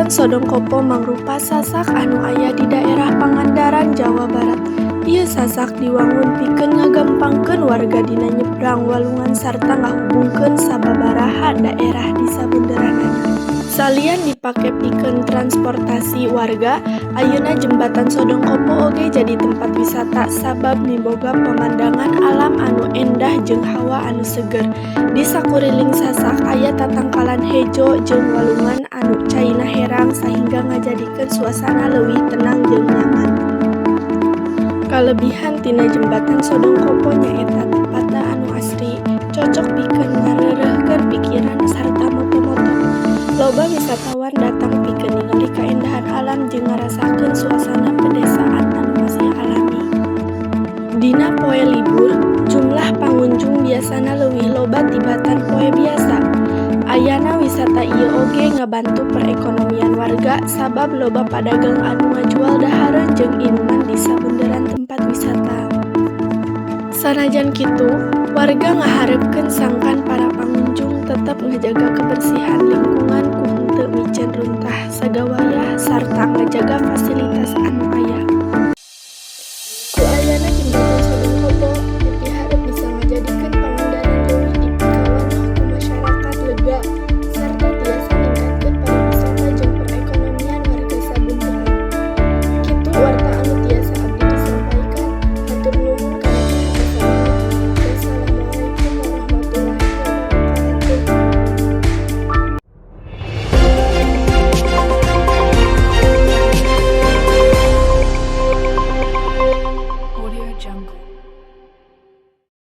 Jembatan Sodong Kopo mangrupa sasak anu aya di daerah Pangandaran, Jawa Barat. Ieu sasak diwangun pikeun ngagampangkeun warga dina nyebrang walungan sarta ngahubungkeun sababaraha daerah di sabunderanana. Salian dipake pikeun transportasi warga, ayeuna Jembatan Sodong Kopo oge jadi tempat wisata sabab miboga pemandangan alam anu endah jeung hawa anu seger. Di sakuriling sasak aya tatangkalan hejo jeung walungan anu caina herang sahingga ngajadikeun suasana leuwih tenang jeung nyaman. Kalebihan tina Jembatan Sodong Kopo nyaeta tempatna anu asri, cocok pikeun ngareureuhkeun pikiran sarta moto-moto. Loba wisatawan datang pikeun ningali kaendahan alam jeung ngarasakeun suasana pedesaan anu masih alami. Dina poe libur, jumlah pangunjung biasana leuwih loba tibatan poe biasa. Ayana wisata ieu oge ngabantu perekonomian warga sabab loba padagang anu ngajual dahareun jeung inuman di sabunderan tempat wisata. Sanajan kitu, warga ngaharepkeun sangkan para pangunjung tetep ngajaga kebersihan lingkungan ku henteu micen runtah sagawayah sarta ngajaga fasilitas anu aya.